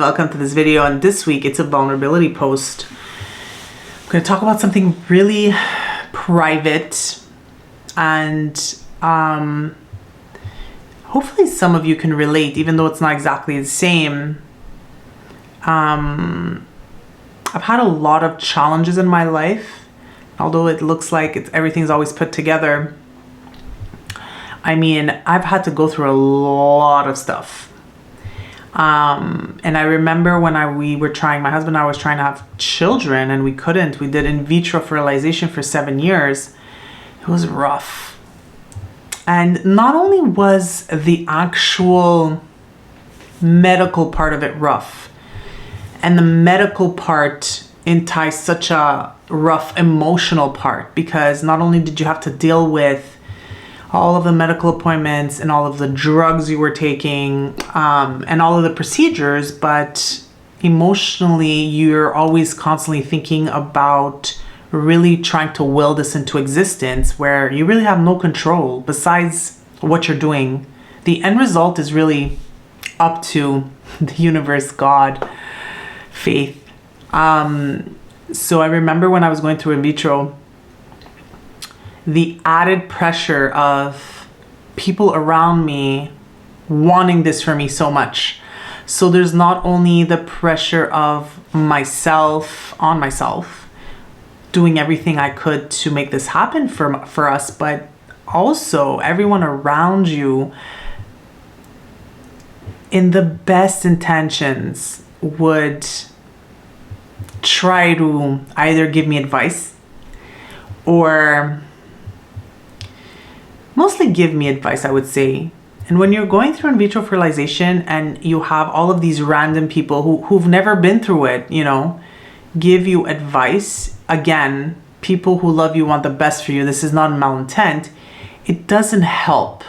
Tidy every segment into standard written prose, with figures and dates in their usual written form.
welcome to this video. And this week it's a vulnerability post. I'm going to talk about something really private, and hopefully some of you can relate, even though it's not exactly the same. I've had a lot of challenges in my life, although it looks like everything's always put together. I mean, I've had to go through a lot of stuff. And I remember when my husband and I was trying to have children, and we couldn't. We did in vitro fertilization for 7 years. It was rough. And not only was the actual medical part of it rough, and the medical part entices such a rough emotional part, because not only did you have to deal with all of the medical appointments and all of the drugs you were taking, and all of the procedures, but emotionally you're always constantly thinking about really trying to will this into existence, where you really have no control besides what you're doing. The end result is really up to the universe, God, faith. So I remember when I was going through in vitro, the added pressure of people around me wanting this for me so much. So there's not only the pressure of myself doing everything I could to make this happen for us, but also everyone around you, in the best intentions, would try to either give me advice or mostly give me advice, I would say. And when you're going through in vitro fertilization and you have all of these random people who've never been through it, give you advice, again, people who love you want the best for you. This is not malintent. It doesn't help.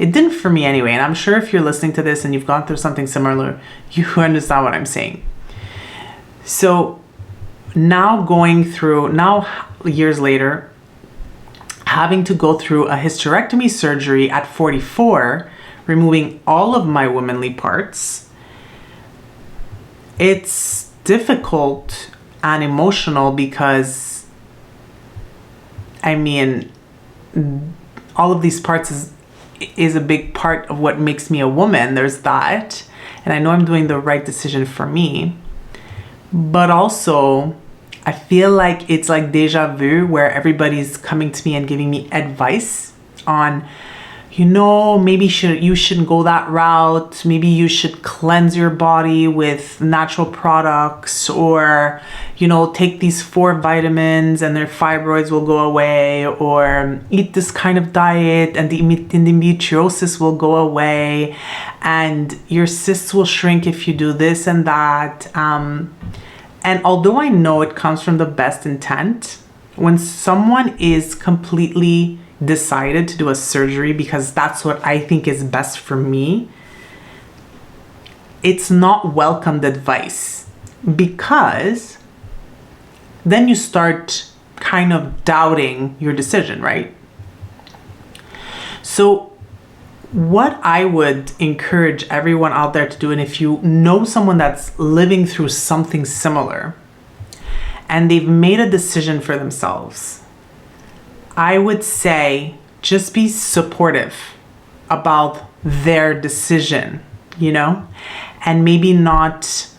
It didn't for me anyway. And I'm sure if you're listening to this and you've gone through something similar, you understand what I'm saying. So now years later, having to go through a hysterectomy surgery at 44, removing all of my womanly parts, it's difficult and emotional because, I mean, all of these parts is a big part of what makes me a woman. There's that. And I know I'm doing the right decision for me. But also, I feel like it's like deja vu, where everybody's coming to me and giving me advice on, maybe you shouldn't go that route. Maybe you should cleanse your body with natural products, or, take these 4 vitamins and their fibroids will go away, or eat this kind of diet and the endometriosis will go away, and your cysts will shrink if you do this and that. And although I know it comes from the best intent, when someone is completely decided to do a surgery because that's what I think is best for me, it's not welcomed advice, because then you start kind of doubting your decision, right? So what I would encourage everyone out there to do, and if you know someone that's living through something similar and they've made a decision for themselves, I would say just be supportive about their decision, and maybe not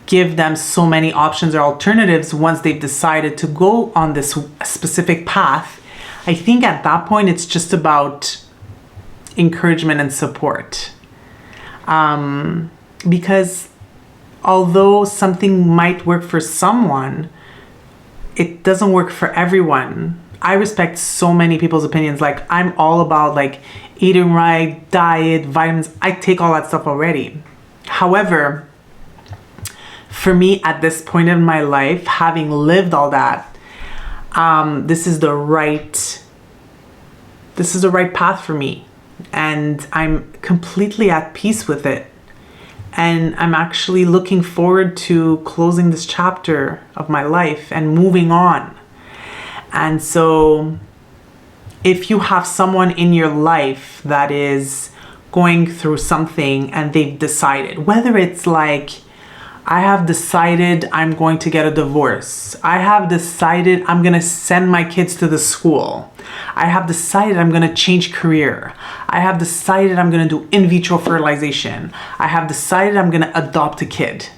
give them so many options or alternatives once they've decided to go on this specific path. I think at that point it's just about encouragement and support, because although something might work for someone, it doesn't work for everyone. I respect so many people's opinions. Like, I'm all about eating right, diet, vitamins. I take all that stuff already. However, for me at this point in my life, having lived all that, this is the right path for me. And I'm completely at peace with it. And I'm actually looking forward to closing this chapter of my life and moving on. And so if you have someone in your life that is going through something and they've decided, whether it's like, I have decided I'm going to get a divorce. I have decided I'm going to send my kids to the school. I have decided I'm going to change career. I have decided I'm going to do in vitro fertilization. I have decided I'm going to adopt a kid.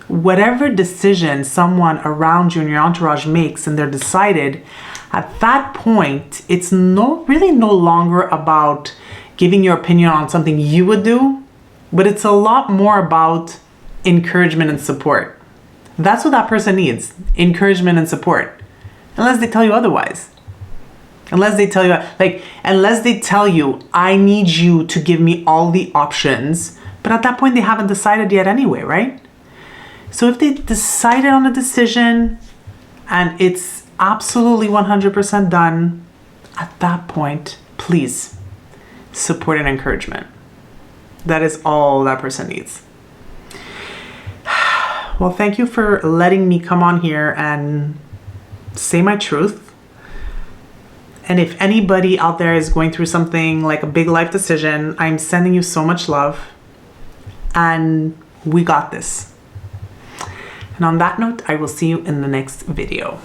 Whatever decision someone around you in your entourage makes and they're decided, at that point, it's really no longer about giving your opinion on something you would do, but it's a lot more about encouragement and support. That's what that person needs, encouragement and support. Unless they tell you otherwise. Unless they tell you, I need you to give me all the options. But at that point, they haven't decided yet anyway, right? So if they decided on a decision and it's absolutely 100% done, at that point, please, support and encouragement. That is all that person needs. Well, thank you for letting me come on here and say my truth. And if anybody out there is going through something like a big life decision, I'm sending you so much love. And we got this. And on that note, I will see you in the next video.